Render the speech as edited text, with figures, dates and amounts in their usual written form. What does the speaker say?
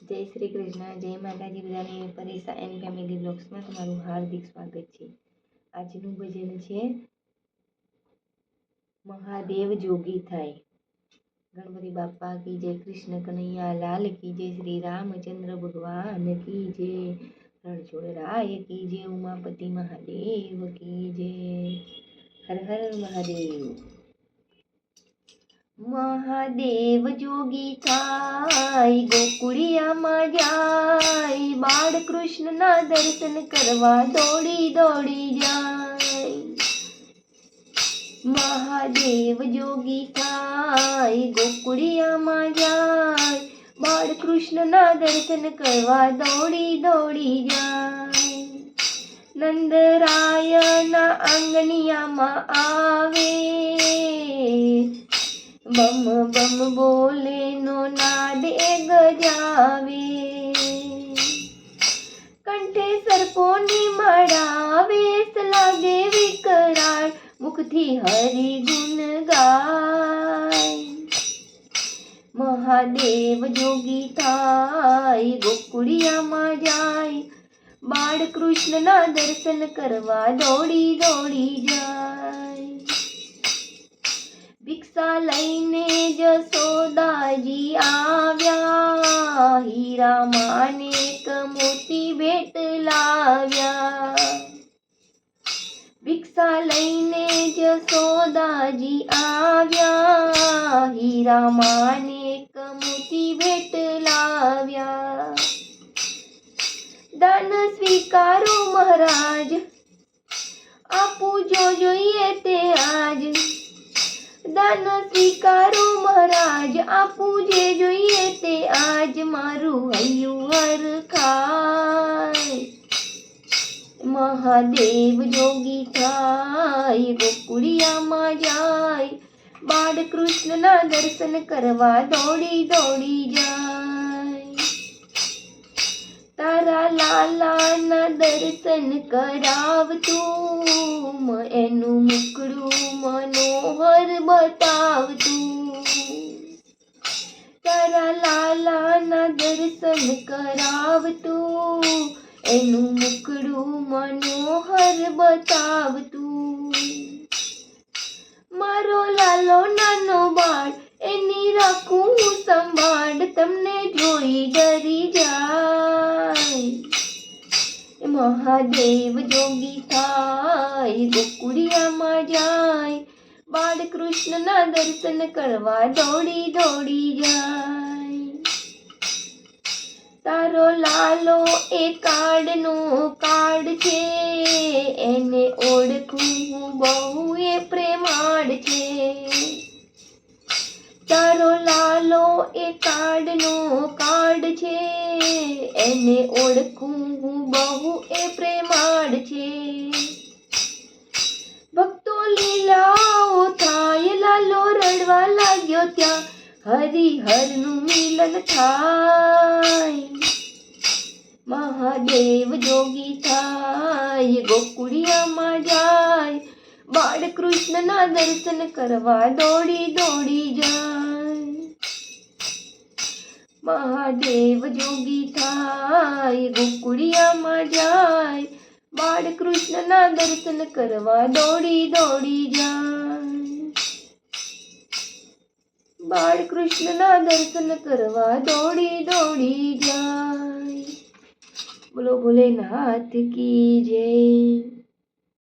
જય શ્રી કૃષ્ણ, જય માતાજી બધાને. પરેશા એન્ડ ફેમિલી બ્લોગ્સમાં તમારું હાર્દિક સ્વાગત છે. આજનું ભજન છે મહાદેવ જોગી થાય. ગણપતિ બાપા કી જય, કૃષ્ણ કનૈયા લાલ કી જય, શ્રી રામચંદ્ર ભગવાન કી જય, રણછોડરાય કી જય, ઉમાપતિ મહાદેવ કી જય. હર હર મહાદેવ. મહાદેવ જોગી થાય, ગોકુળિયામાં જાય, બાળકૃષ્ણના દર્શન કરવા દોડી દોડી જાય. મહાદેવ જોગી થાય, ગોકુળિયામાં જાય, બાળકૃષ્ણના દર્શન કરવા દોડી દોડી જાય. નંદરાયના આંગણિયામાં આવે, બમ બમ બોલે નો નાદ એ ગજાવે. કંઠે સર્પોની માળા, વેશ લાગે વિકરાળ, મુખથી હરિ ગુણ ગાય. મહાદેવ જોગી થાય, ગોકુળિયામાં જાય, બાળકૃષ્ણના દર્શન કરવા દોડી દોડી જાય. ભિક્ષા લઈને જશોદાજી આવ્યા, હીરા માણેક મોતી ભેટ લાવ્યા. ભિક્ષા લઈને જશોદાજી આવ્યા, હીરા માણેક મોતી ભેટ લાવ્યા. દાન સ્વીકારો મહારાજ, આપું જો જોઈએ તે આજ. દાન સ્વીકારો મહારાજ, આપું જે જોઈએ તે આજ, મારું હૈયું હરખાય. મહાદેવ જોગી થાય, ગોકુળિયામાં જાય, બાળકૃષ્ણના દર્શન કરવા દોડી દોડી જાય. તારા લાલાના દર્શન કરાવતું, એનું મુખડું મનોહર બતાવતું. તારા લાલાના દર્શન કરાવતું, એનું મુખડું મનોહર બતાવતું. મારો લાલો નાનો બાળ, એની રાખું હું સંભાળ, તમને જોઈ ડરી જાય. મહાદેવ જોગી થાય, ગોકુળિયામાં જાય, બાળકૃષ્ણના દર્શન કરવા દોડી દોડી જાય. તારો લાલો એ કાળનો કાળ છે, એને ઓળખું હું બહુ એ પ્રેમાળ છે. તારો લાલો એ કાળનો કાળ છે, એને ઓળખું હું બહુ એ પ્રેમાળ છે. ભક્તો લીલાઓ થાય, લાલો રડવા લાગ્યો ત્યાં, હરિહરનું મિલન થાય. મહાદેવ જોગી થાય, ગોકુળિયામાં જાય, બાળકૃષ્ણના દર્શન કરવા દોડી દોડી જાય. મહાદેવ જોગી થાય, ગોકુળિયામાં જાય, બાળકૃષ્ણના દર્શન કરવા દોડી દોડી જાય. બાળકૃષ્ણના દર્શન કરવા દોડી દોડી જાય. બોલો ભોલેનાથ કી જય.